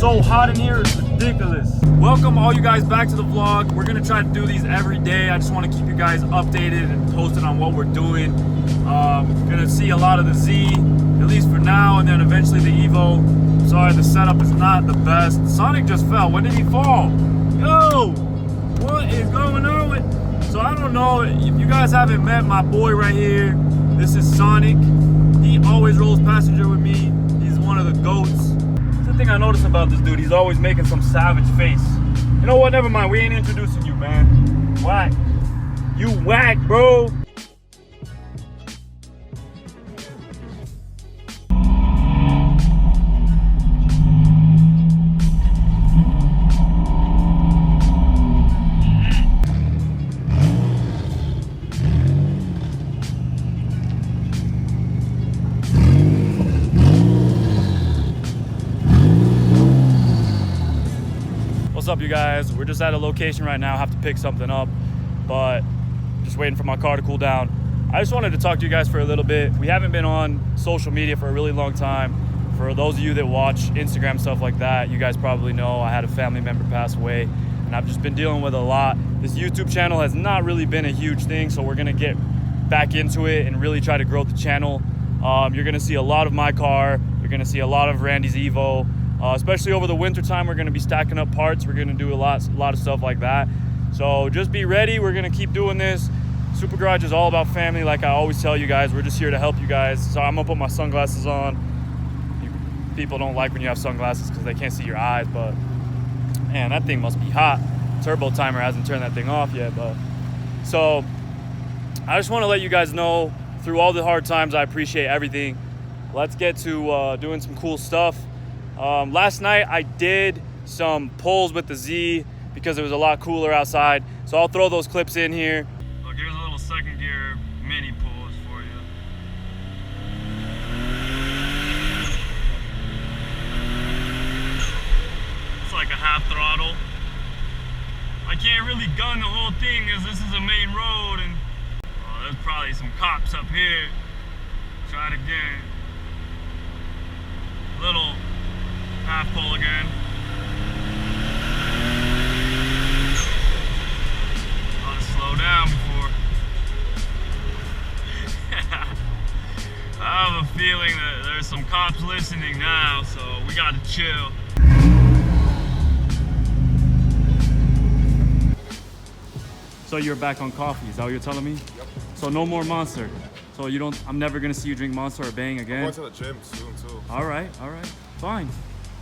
so hot in here, it's ridiculous. Welcome all you guys back to the vlog. We're gonna try to do these every day. I just want to keep you guys updated and posted on what we're doing. Gonna see a lot of the Z, at least for now, and then eventually the EVO. Sorry, the setup is not the best. Sonic just fell. When did he fall? Yo, what is going on with? So I don't know if you guys haven't met my boy right here. This is Sonic. He always rolls passenger with me. He's one of the goats. The thing I notice about this dude, he's always making some savage face. You know what? Never mind. We ain't introducing you, man. Whack. You whack, bro. What's up, you guys? We're just at a location right now. I have to pick something up, but just waiting for my car to cool down. I just wanted to talk to you guys for a little bit. We haven't been on social media for a really long time. For those of you that watch Instagram, stuff like that, you guys probably know I had a family member pass away, and I've just been dealing with a lot. This YouTube channel has not really been a huge thing, so we're gonna get back into it and really try to grow the channel. You're gonna see a lot of my car. You're gonna see a lot of Randy's Evo. Especially over the winter time, we're gonna be stacking up parts. We're gonna do a lot of stuff like that. So just be ready. We're gonna keep doing this. SupaGarage is all about family, like I always tell you guys. We're just here to help you guys. So I'm gonna put my sunglasses on. People don't like when you have sunglasses because they can't see your eyes, but man, that thing must be hot. Turbo timer hasn't turned that thing off yet, but so I just want to let you guys know, through all the hard times, I appreciate everything. Let's get to doing some cool stuff. Last night I did some pulls with the Z because it was a lot cooler outside. So I'll throw those clips in here. Look, here's a little second gear mini pulls for you. It's like a half throttle. I can't really gun the whole thing as this is a main road, and there's probably some cops up here. Try it again. Little half pull again. Gotta slow down before. I have a feeling that there's some cops listening now, so we gotta chill. So you're back on coffee, is that what you're telling me? Yep. So no more Monster. So you don't, I'm never gonna see you drink Monster or Bang again? I'm going to the gym soon too. All right, fine.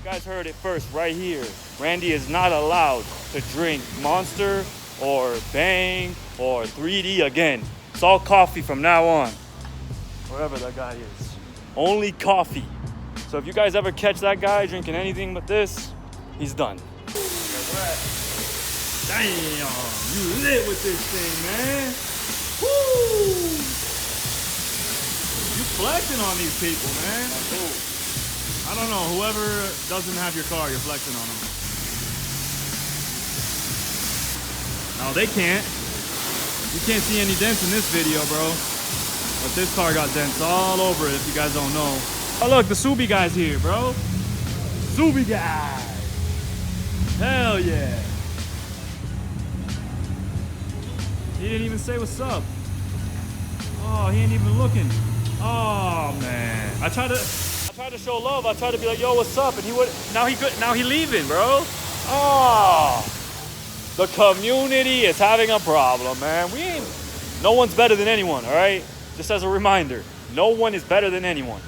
You guys heard it first right here. Randy is not allowed to drink Monster or Bang or 3D again. It's all coffee from now on. Wherever that guy is. Only coffee. So if you guys ever catch that guy drinking anything but this, he's done. Damn, you lit with this thing, man. Woo! You flexing on these people, man. I don't know, whoever doesn't have your car, you're flexing on them. No, they can't. You can't see any dents in this video, bro. But this car got dents all over it, if you guys don't know. Oh, look, the Subi guy's here, bro. Subi guy. Hell yeah. He didn't even say what's up. Oh, he ain't even looking. Oh, man. I tried to show love. I tried to be like, yo, what's up? And he would. Now he leaving, bro. Oh, the community is having a problem, man. No one's better than anyone, all right? Just as a reminder, no one is better than anyone.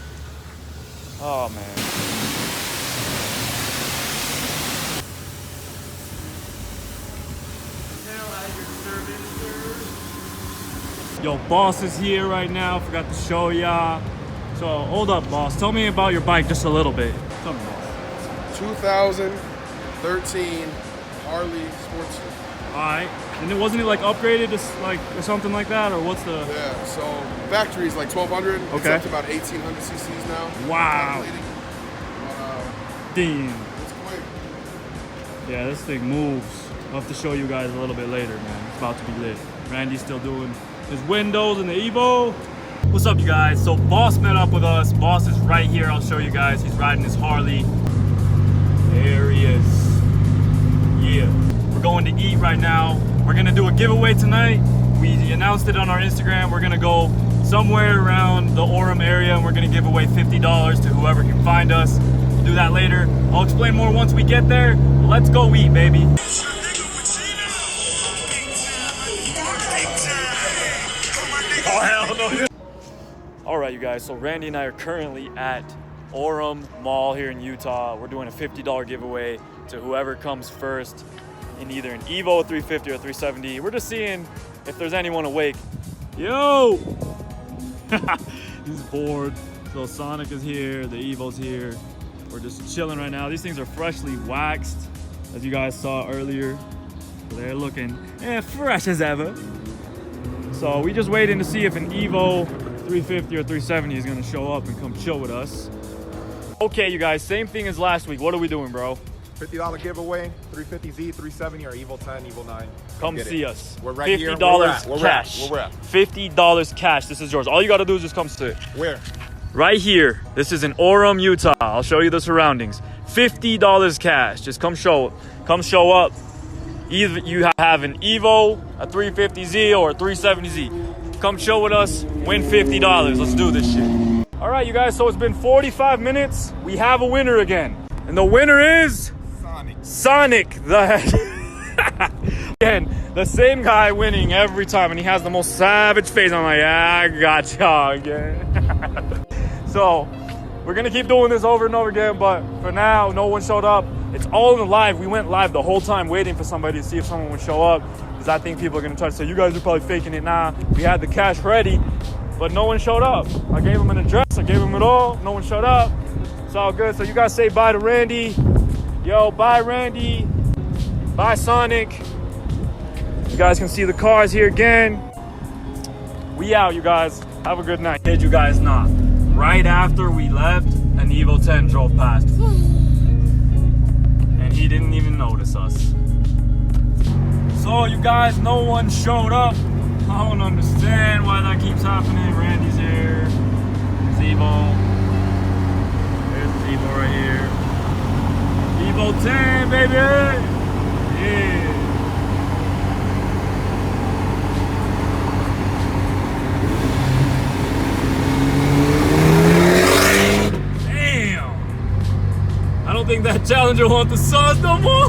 Oh, man. Yo, boss is here right now. Forgot to show y'all. So hold up, boss. Tell me about your bike just a little bit. Tell me, boss. 2013 Harley Sportster. All right. And then wasn't it like upgraded to like or something like that, or what's the? Yeah. So factory is like 1200. Okay. It's up to about 1800 cc's now. Wow. Damn. It's quick. Yeah, this thing moves. I'll have to show you guys a little bit later, man. It's about to be lit. Randy's still doing his windows and the Evo. What's up, you guys? So Boss met up with us. Boss is right here. I'll show you guys. He's riding his Harley. There he is. Yeah. We're going to eat right now. We're gonna do a giveaway tonight. We announced it on our Instagram. We're gonna go somewhere around the Orem area and we're gonna give away $50 to whoever can find us. We'll do that later. I'll explain more once we get there. Let's go eat, baby. Oh, hell no. All right, you guys, so Randy and I are currently at Orem Mall here in Utah. We're doing a $50 giveaway to whoever comes first in either an EVO 350 or 370. We're just seeing if there's anyone awake. Yo! He's bored. So Sonic is here, the EVO's here. We're just chilling right now. These things are freshly waxed, as you guys saw earlier. They're looking fresh as ever. So we just waiting to see if an EVO 350 or 370 is gonna show up and come chill with us. Okay, you guys, same thing as last week. What are we doing, bro? $50 giveaway, 350Z, 370, or EVO 10, EVO 9. Come see us. We're right here. $50 Where cash. we're at. $50 cash. This is yours. All you gotta do is just come sit. Where? Right here. This is in Orem, Utah. I'll show you the surroundings. $50 cash. Just come show up. Either you have an EVO, a 350Z, or a 370Z. Come chill with us, win $50. Let's do this shit. All right, you guys, so it's been 45 minutes. We have a winner again. And the winner is Sonic. Again, the same guy winning every time, and he has the most savage face. I'm like, yeah, I got y'all again. So we're gonna keep doing this over and over again, but for now, no one showed up. It's all in the live. We went live the whole time waiting for somebody to see if someone would show up, because I think people are gonna try to say, you guys are probably faking it. Nah, we had the cash ready, but no one showed up. I gave him an address, I gave him it all, no one showed up. It's all good. So you guys say bye to Randy. Yo, bye Randy. Bye Sonic. You guys can see the cars here again. We out, you guys. Have a good night. Did you guys not? Right after we left, an EVO 10 drove past. And he didn't even notice us. So you guys, no one showed up. I don't understand why that keeps happening. Randy's here. There's EVO. There's EVO right here. EVO 10, baby! Yeah. Damn! I don't think that Challenger wants the sauce no more!